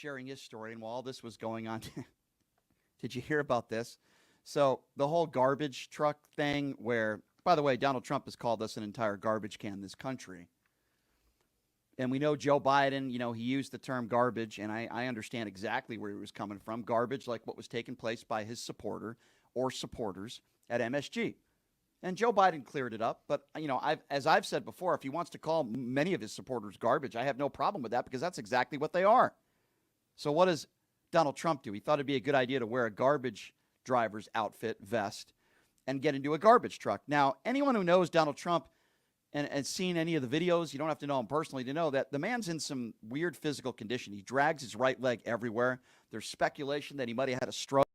sharing his story. And while all this was going on, did you hear about this? So the whole garbage truck thing where, by the way, Donald Trump has called us an entire garbage can, this country. And we know Joe Biden, he used the term garbage, and I understand exactly where he was coming from. Garbage like what was taking place by his supporter or supporters at MSG. And Joe Biden cleared it up. But, as I've said before, if he wants to call many of his supporters garbage, I have no problem with that because that's exactly what they are. So what does Donald Trump do? He thought it'd be a good idea to wear a garbage driver's outfit, vest, and get into a garbage truck. Now, anyone who knows Donald Trump and seen any of the videos, you don't have to know him personally to know that the man's in some weird physical condition. He drags his right leg everywhere. There's speculation that he might have had a stroke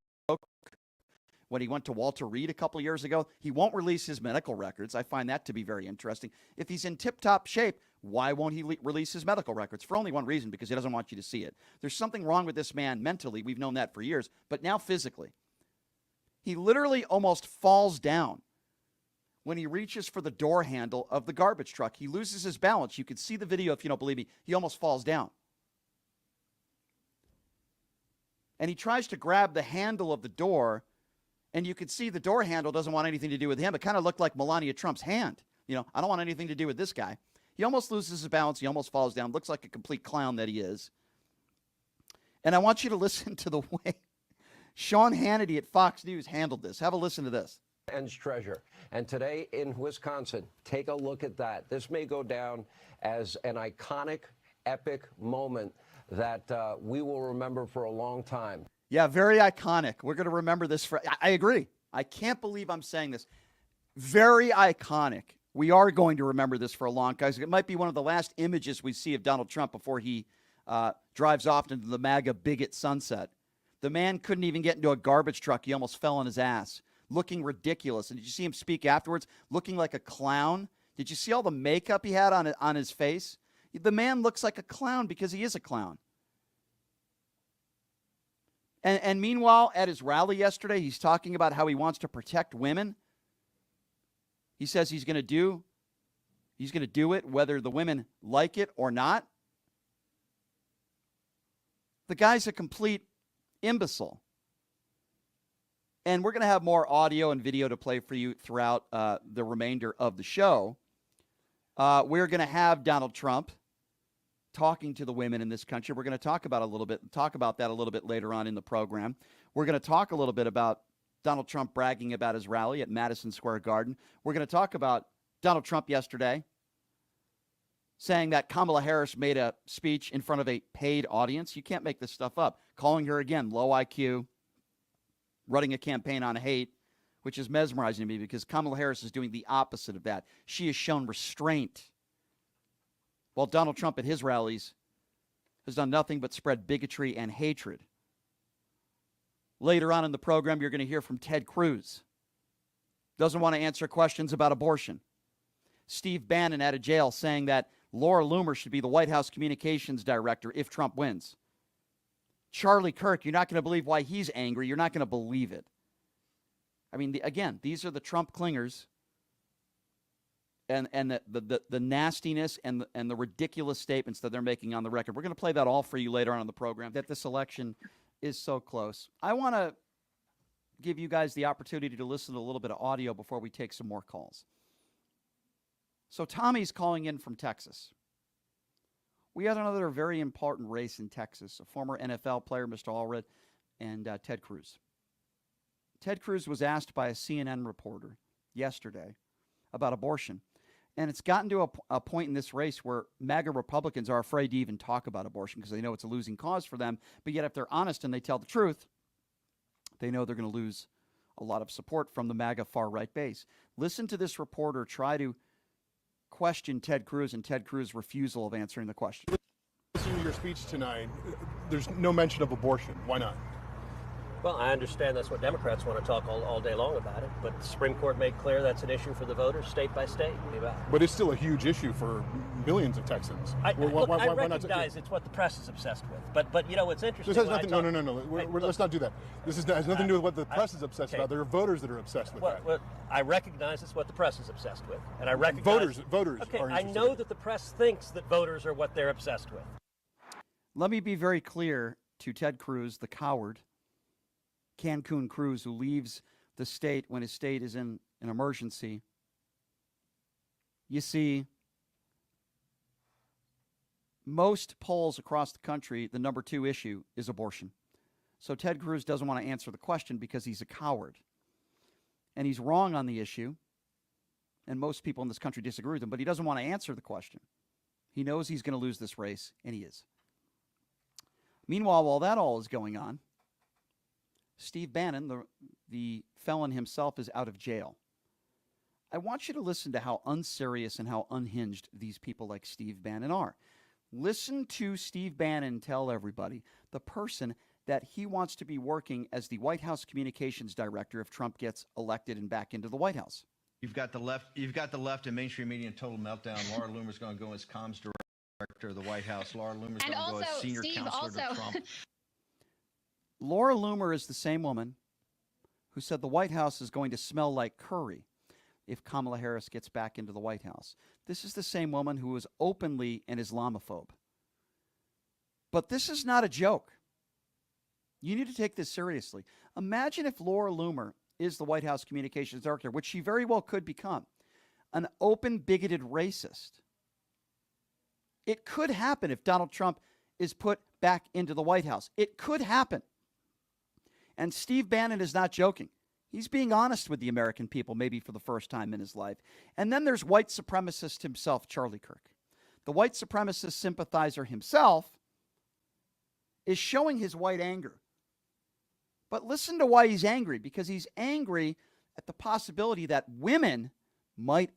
when he went to Walter Reed a couple years ago. He won't release his medical records. I find that to be very interesting. If he's in tip-top shape, why won't he release his medical records? For only one reason, because he doesn't want you to see it. There's something wrong with this man mentally. We've known that for years. But now physically. He literally almost falls down when he reaches for the door handle of the garbage truck. He loses his balance. You can see the video if you don't believe me. He almost falls down. And he tries to grab the handle of the door, and you can see the door handle doesn't want anything to do with him. It kind of looked like Melania Trump's hand. I don't want anything to do with this guy. He almost loses his balance. He almost falls down. Looks like a complete clown that he is. And I want you to listen to the way Sean Hannity at Fox News handled this. Have a listen to this. Ends treasure. And today in Wisconsin, take a look at that. This may go down as an iconic, epic moment that we will remember for a long time. Yeah, very iconic. We're going to remember this for, I agree. I can't believe I'm saying this. Very iconic. We are going to remember this for a long time. It might be one of the last images we see of Donald Trump before he drives off into the MAGA bigot sunset. The man couldn't even get into a garbage truck. He almost fell on his ass, looking ridiculous. And did you see him speak afterwards, looking like a clown? Did you see all the makeup he had on his face? The man looks like a clown because he is a clown. And meanwhile, at his rally yesterday, he's talking about how he wants to protect women. He says he's going to do it whether the women like it or not. The guy's a complete imbecile. And we're going to have more audio and video to play for you throughout the remainder of the show. We're going to have Donald Trump talking to the women in this country. We're going to talk about that a little bit later on in the program. We're going to talk a little bit about Donald Trump bragging about his rally at Madison Square Garden. We're going to talk about Donald Trump yesterday saying that Kamala Harris made a speech in front of a paid audience. You can't make this stuff up. Calling her, again, low IQ, running a campaign on hate, which is mesmerizing to me because Kamala Harris is doing the opposite of that. She has shown restraint, while Donald Trump at his rallies has done nothing but spread bigotry and hatred. Later on in the program, you're going to hear from Ted Cruz. Doesn't want to answer questions about abortion. Steve Bannon out of jail saying that Lara Loomer should be the White House communications director if Trump wins. Charlie Kirk, you're not going to believe why he's angry. You're not going to believe it. I mean, again, these are the Trump clingers and the nastiness and the ridiculous statements that they're making on the record. We're going to play that all for you later on in the program, that this election is so close. I want to give you guys the opportunity to listen to a little bit of audio before we take some more calls. So Tommy's calling in from Texas. We had another very important race in Texas, a former NFL player, Mr. Allred, and Ted Cruz. Ted Cruz was asked by a CNN reporter yesterday about abortion. And it's gotten to a point in this race where MAGA Republicans are afraid to even talk about abortion because they know it's a losing cause for them. But yet if they're honest and they tell the truth, they know they're going to lose a lot of support from the MAGA far-right base. Listen to this reporter try to question Ted Cruz and Ted Cruz's refusal of answering the question. Listening to your speech tonight, there's no mention of abortion. Why not? Well, I understand that's what Democrats want to talk all day long about it, but the Supreme Court made clear that's an issue for the voters, state by state. But it's still a huge issue for millions of Texans. I recognize it's what the press is obsessed with, but you know what's interesting. This has nothing. No. Let's not do that. This has nothing to do with what the press is obsessed about. There are voters that are obsessed with that. Well, I recognize it's what the press is obsessed with, and I recognize voters. Okay, are I know that the press thinks that voters are what they're obsessed with. let me be very clear to Ted Cruz, the coward, Cancun Cruz, who leaves the state when his state is in an emergency. You see, most polls across the country, the number 2 issue is abortion. So Ted Cruz doesn't want to answer the question because he's a coward. And he's wrong on the issue. And most people in this country disagree with him, but he doesn't want to answer the question. He knows he's going to lose this race, and he is. Meanwhile, while that all is going on, Steve Bannon, the felon himself, is out of jail. I want you to listen to how unserious and how unhinged these people like Steve Bannon are. Listen to Steve Bannon tell everybody, the person that he wants to be working as the White House communications director if Trump gets elected and back into the White House. You've got the left and mainstream media in total meltdown. Lara Loomer's going to go as comms director of the White House. Lara Loomer's going to go as senior counselor to Trump. Lara Loomer is the same woman who said the White House is going to smell like curry if Kamala Harris gets back into the White House. This is the same woman who is openly an Islamophobe. But this is not a joke. You need to take this seriously. Imagine if Lara Loomer is the White House communications director, which she very well could become, an open, bigoted racist. It could happen if Donald Trump is put back into the White House. It could happen. And Steve Bannon is not joking. He's being honest with the American people, maybe for the first time in his life. And then there's white supremacist himself, Charlie Kirk. The white supremacist sympathizer himself is showing his white anger. But listen to why he's angry, because he's angry at the possibility that some women might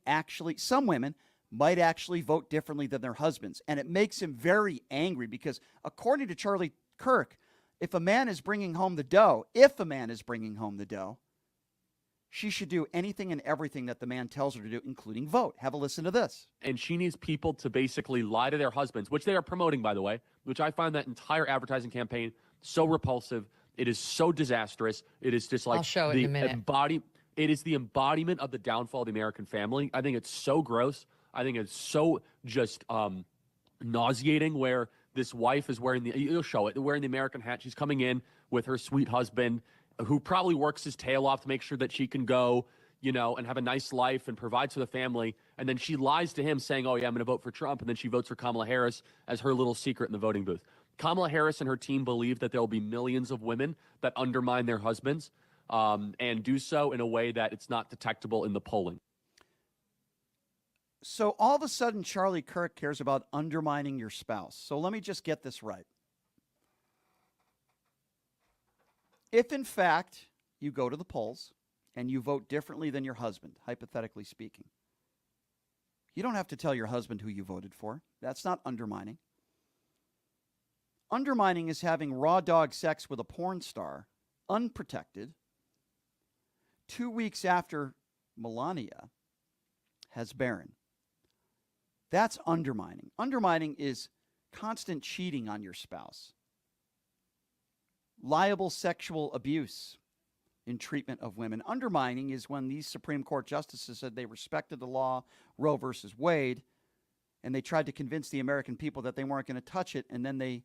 actually vote differently than their husbands. And it makes him very angry because according to Charlie Kirk, if a man is bringing home the dough, she should do anything and everything that the man tells her to do, including vote. Have a listen to this. And she needs people to basically lie to their husbands, which they are promoting, by the way, which I find that entire advertising campaign so repulsive. It is so disastrous. It is just like I'll show it in a minute. It is the embodiment of the downfall of the American family. I think it's so gross. I think it's so just nauseating where this wife is wearing you'll show it, wearing the American hat. She's coming in with her sweet husband who probably works his tail off to make sure that she can go, and have a nice life and provides for the family. And then she lies to him saying, oh, yeah, I'm going to vote for Trump. And then she votes for Kamala Harris as her little secret in the voting booth. Kamala Harris and her team believe that there will be millions of women that undermine their husbands and do so in a way that it's not detectable in the polling. So all of a sudden, Charlie Kirk cares about undermining your spouse. So let me just get this right. If, in fact, you go to the polls and you vote differently than your husband, hypothetically speaking, you don't have to tell your husband who you voted for. That's not undermining. Undermining is having raw dog sex with a porn star, unprotected, 2 weeks after Melania has Barron. That's undermining. Undermining is constant cheating on your spouse, liable sexual abuse in treatment of women. Undermining is when these Supreme Court justices said they respected the law, Roe versus Wade, and they tried to convince the American people that they weren't going to touch it, and then they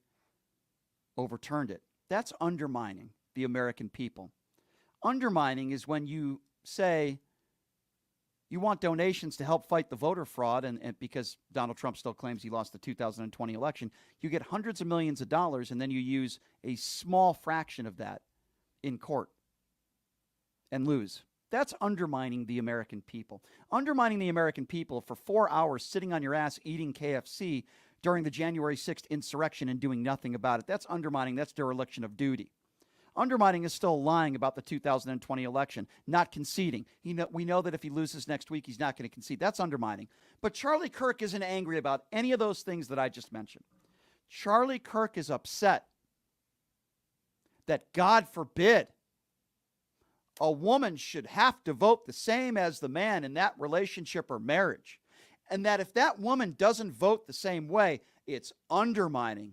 overturned it. That's undermining the American people. Undermining is when you say you want donations to help fight the voter fraud, and because Donald Trump still claims he lost the 2020 election, you get hundreds of millions of dollars, and then you use a small fraction of that in court and lose. That's undermining the American people. Undermining the American people for 4 hours sitting on your ass eating KFC during the January 6th insurrection and doing nothing about it. That's undermining. That's dereliction of duty. Undermining is still lying about the 2020 election, not conceding. We know that if he loses next week, he's not going to concede. That's undermining. But Charlie Kirk isn't angry about any of those things that I just mentioned. Charlie Kirk is upset that, God forbid, a woman should have to vote the same as the man in that relationship or marriage. And that if that woman doesn't vote the same way, it's undermining.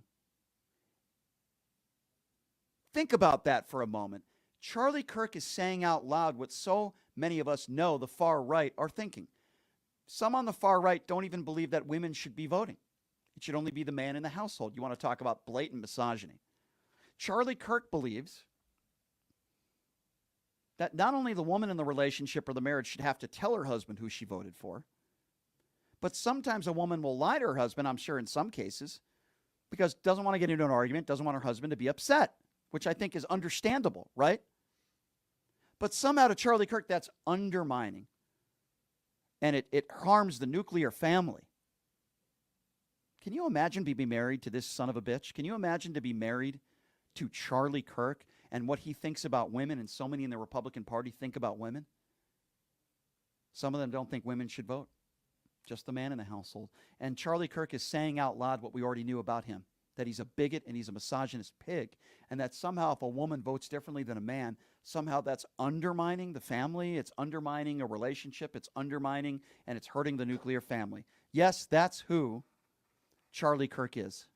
Think about that for a moment. Charlie Kirk is saying out loud what so many of us know the far right are thinking. Some on the far right don't even believe that women should be voting. It should only be the man in the household. You want to talk about blatant misogyny. Charlie Kirk believes that not only the woman in the relationship or the marriage should have to tell her husband who she voted for, but sometimes a woman will lie to her husband, I'm sure in some cases, because doesn't want to get into an argument, doesn't want her husband to be upset, which I think is understandable, right? But somehow to Charlie Kirk, that's undermining. And it harms the nuclear family. Can you imagine being married to this son of a bitch? Can you imagine to be married to Charlie Kirk and what he thinks about women, and so many in the Republican Party think about women? Some of them don't think women should vote. Just the man in the household. And Charlie Kirk is saying out loud what we already knew about him, that he's a bigot and he's a misogynist pig, and that somehow if a woman votes differently than a man, somehow that's undermining the family, it's undermining a relationship, it's undermining and it's hurting the nuclear family. Yes, that's who Charlie Kirk is.